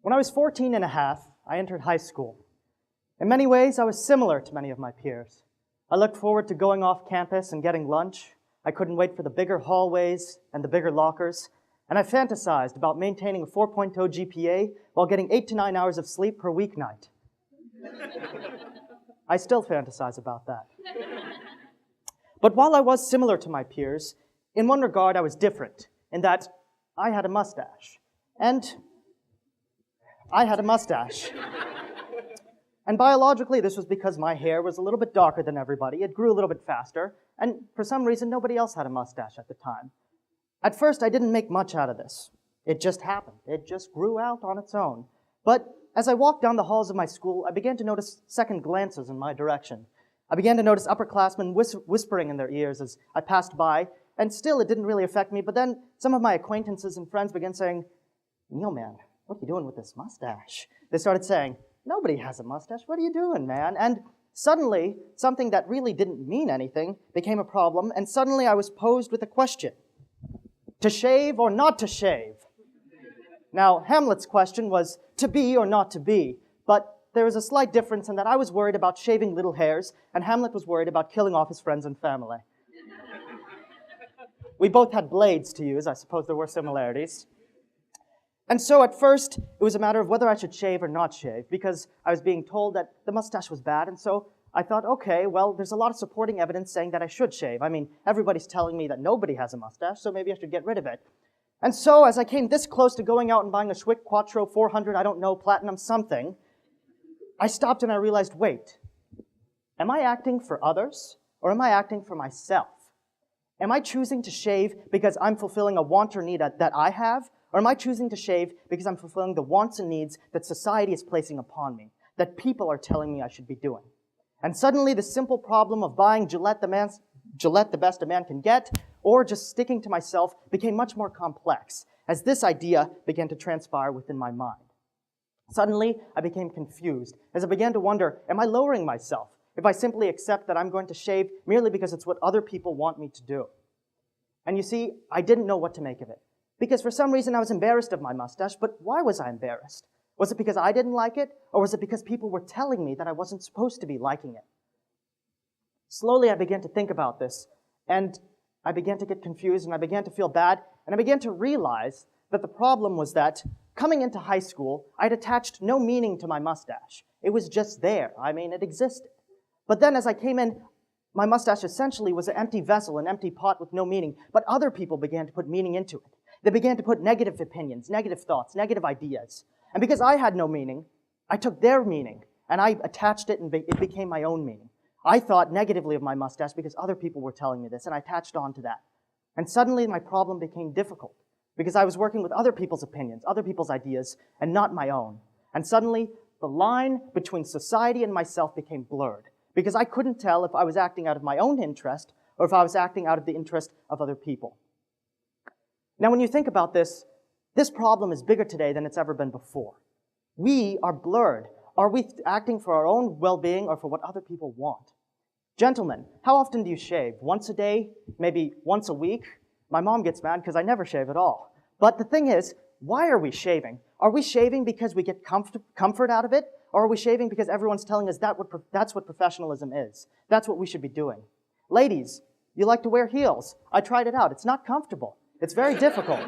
When I was 14 and a half, I entered high school. In many ways, I was similar to many of my peers. I looked forward to going off campus and getting lunch. I couldn't wait for the bigger hallways and the bigger lockers. And I fantasized about maintaining a 4.0 GPA while getting 8 to 9 hours of sleep per weeknight. I still fantasize about that. But while I was similar to my peers, in one regard I was different, in that I had a mustache. And biologically, this was because my hair was a little bit darker than everybody. It grew a little bit faster. And for some reason, nobody else had a mustache at the time. At first, I didn't make much out of this. It just happened. It just grew out on its own. But as I walked down the halls of my school, I began to notice second glances in my direction. I began to notice upperclassmen whispering in their ears as I passed by, and still it didn't really affect me. But then some of my acquaintances and friends began saying, "Neel, man, what are you doing with this mustache?" They started saying, "Nobody has a mustache. What are you doing, man?" And suddenly, something that really didn't mean anything became a problem, and suddenly I was posed with a question. To shave or not to shave? Now, Hamlet's question was to be or not to be, but there was a slight difference in that I was worried about shaving little hairs, and Hamlet was worried about killing off his friends and family. We both had blades to use. I suppose there were similarities. And so at first, it was a matter of whether I should shave or not shave, because I was being told that the mustache was bad, and so I thought, okay, well, there's a lot of supporting evidence saying that I should shave. I mean, everybody's telling me that nobody has a mustache, so maybe I should get rid of it. And so as I came this close to going out and buying a Schwick Quattro 400, I don't know, platinum something, I stopped and I realized, wait, am I acting for others, or am I acting for myself? Am I choosing to shave because I'm fulfilling a want or need that I have, or am I choosing to shave because I'm fulfilling the wants and needs that society is placing upon me, that people are telling me I should be doing? And suddenly the simple problem of buying Gillette the best a man can get, or just sticking to myself, became much more complex as this idea began to transpire within my mind. Suddenly, I became confused as I began to wonder, am I lowering myself if I simply accept that I'm going to shave merely because it's what other people want me to do? And you see, I didn't know what to make of it. Because for some reason I was embarrassed of my mustache, but why was I embarrassed? Was it because I didn't like it, or was it because people were telling me that I wasn't supposed to be liking it? Slowly I began to think about this, and I began to get confused, and I began to feel bad, and I began to realize that the problem was that coming into high school, I'd attached no meaning to my mustache. It was just there. I mean, it existed. But then as I came in, my mustache essentially was an empty vessel, an empty pot with no meaning, but other people began to put meaning into it. They began to put negative opinions, negative thoughts, negative ideas. And because I had no meaning, I took their meaning, and I attached it, and it became my own meaning. I thought negatively of my mustache because other people were telling me this, and I attached on to that. And suddenly my problem became difficult because I was working with other people's opinions, other people's ideas, and not my own. And suddenly the line between society and myself became blurred because I couldn't tell if I was acting out of my own interest or if I was acting out of the interest of other people. Now, when you think about this problem is bigger today than it's ever been before. We are blurred. Are we acting for our own well-being or for what other people want? Gentlemen, how often do you shave? Once a day? Maybe once a week? My mom gets mad because I never shave at all. But the thing is, why are we shaving? Are we shaving because we get comfort out of it? Or are we shaving because everyone's telling us that's what professionalism is? That's what we should be doing. Ladies, you like to wear heels. I tried it out. It's not comfortable. It's very difficult.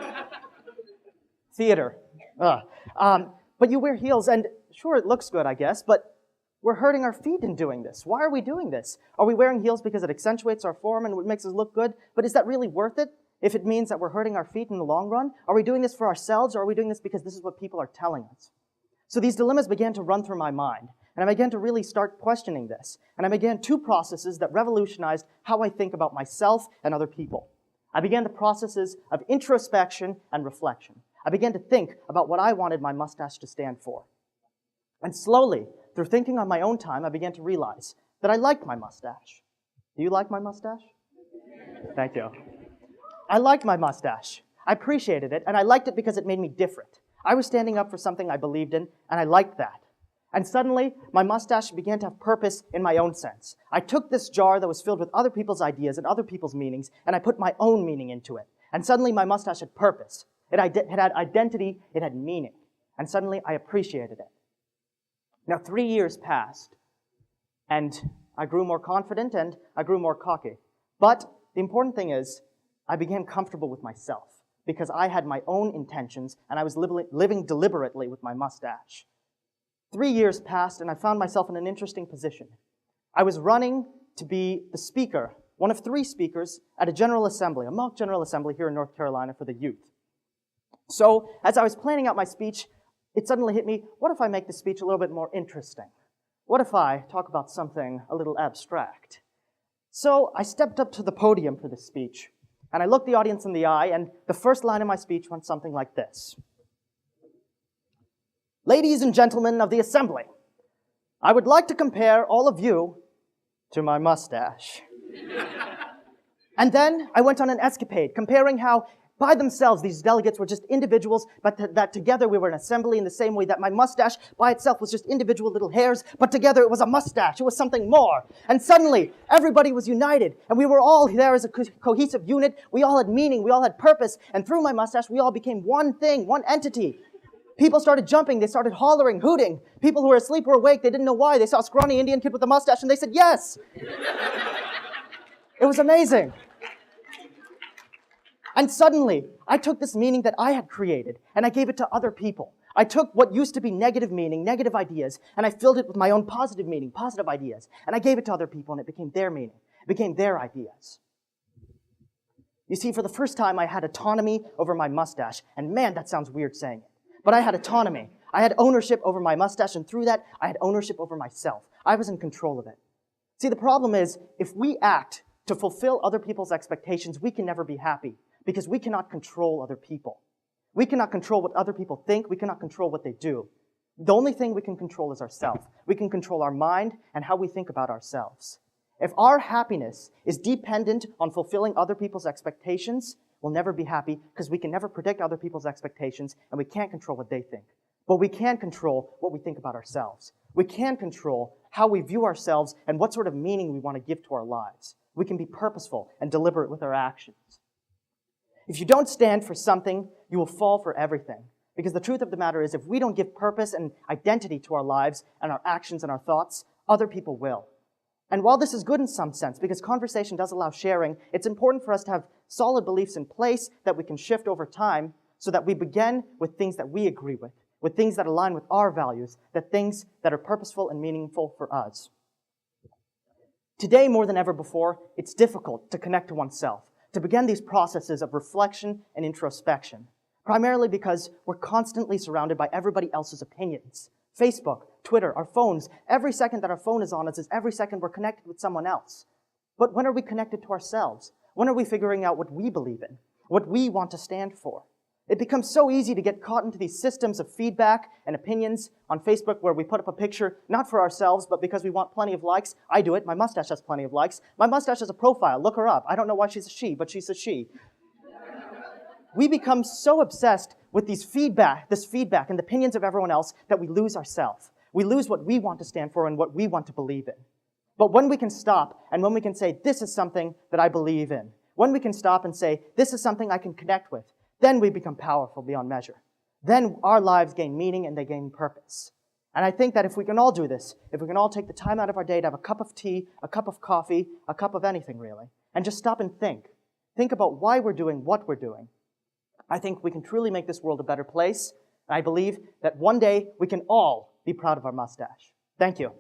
Theater. But you wear heels, and sure, it looks good, I guess, but we're hurting our feet in doing this. Why are we doing this? Are we wearing heels because it accentuates our form and it makes us look good? But is that really worth it if it means that we're hurting our feet in the long run? Are we doing this for ourselves, or are we doing this because this is what people are telling us? So these dilemmas began to run through my mind, and I began to really start questioning this. And I began two processes that revolutionized how I think about myself and other people. I began the processes of introspection and reflection. I began to think about what I wanted my mustache to stand for. And slowly, through thinking on my own time, I began to realize that I liked my mustache. Do you like my mustache? Thank you. I liked my mustache. I appreciated it, and I liked it because it made me different. I was standing up for something I believed in, and I liked that. And suddenly, my mustache began to have purpose in my own sense. I took this jar that was filled with other people's ideas and other people's meanings, and I put my own meaning into it. And suddenly, my mustache had purpose. It had identity. It had meaning. And suddenly I appreciated it. Now 3 years passed, and I grew more confident and I grew more cocky. But the important thing is, I became comfortable with myself because I had my own intentions and I was living deliberately with my mustache. 3 years passed and I found myself in an interesting position. I was running to be the speaker, one of 3 speakers at a general assembly, a mock general assembly here in North Carolina for the youth. So as I was planning out my speech, it suddenly hit me, what if I make the speech a little bit more interesting? What if I talk about something a little abstract? So I stepped up to the podium for this speech, and I looked the audience in the eye, and the first line of my speech went something like this. Ladies and gentlemen of the assembly, I would like to compare all of you to my mustache. And then I went on an escapade, comparing how by themselves these delegates were just individuals, but that together we were an assembly in the same way that my mustache by itself was just individual little hairs, but together it was a mustache, it was something more. And suddenly, everybody was united, and we were all there as a cohesive unit. We all had meaning, we all had purpose, and through my mustache, we all became one thing, one entity. People started jumping, they started hollering, hooting. People who were asleep were awake, they didn't know why. They saw a scrawny Indian kid with a mustache, and they said, yes! It was amazing. And suddenly, I took this meaning that I had created, and I gave it to other people. I took what used to be negative meaning, negative ideas, and I filled it with my own positive meaning, positive ideas. And I gave it to other people, and it became their meaning. It became their ideas. You see, for the first time, I had autonomy over my mustache. And man, that sounds weird saying it. But I had autonomy. I had ownership over my mustache, and through that, I had ownership over myself. I was in control of it. See, the problem is, if we act to fulfill other people's expectations, we can never be happy. Because we cannot control other people. We cannot control what other people think. We cannot control what they do. The only thing we can control is ourselves. We can control our mind and how we think about ourselves. If our happiness is dependent on fulfilling other people's expectations, we'll never be happy because we can never predict other people's expectations and we can't control what they think. But we can control what we think about ourselves. We can control how we view ourselves and what sort of meaning we want to give to our lives. We can be purposeful and deliberate with our actions. If you don't stand for something, you will fall for everything. Because the truth of the matter is, if we don't give purpose and identity to our lives and our actions and our thoughts, other people will. And while this is good in some sense, because conversation does allow sharing, it's important for us to have solid beliefs in place that we can shift over time so that we begin with things that we agree with things that align with our values, that things that are purposeful and meaningful for us. Today, more than ever before, it's difficult to connect to oneself, to begin these processes of reflection and introspection, primarily because we're constantly surrounded by everybody else's opinions. Facebook, Twitter, our phones, every second that our phone is on us is every second we're connected with someone else. But when are we connected to ourselves? When are we figuring out what we believe in, what we want to stand for? It becomes so easy to get caught into these systems of feedback and opinions on Facebook where we put up a picture, not for ourselves, but because we want plenty of likes. I do it. My mustache has plenty of likes. My mustache has a profile. Look her up. I don't know why she's a she, but she's a she. We become so obsessed with this feedback and the opinions of everyone else that we lose ourselves. We lose what we want to stand for and what we want to believe in. But when we can stop and when we can say, this is something that I believe in, when we can stop and say, this is something I can connect with, then we become powerful beyond measure. Then our lives gain meaning and they gain purpose. And I think that if we can all do this, if we can all take the time out of our day to have a cup of tea, a cup of coffee, a cup of anything really, and just stop and think about why we're doing what we're doing, I think we can truly make this world a better place. And I believe that one day we can all be proud of our mustache. Thank you.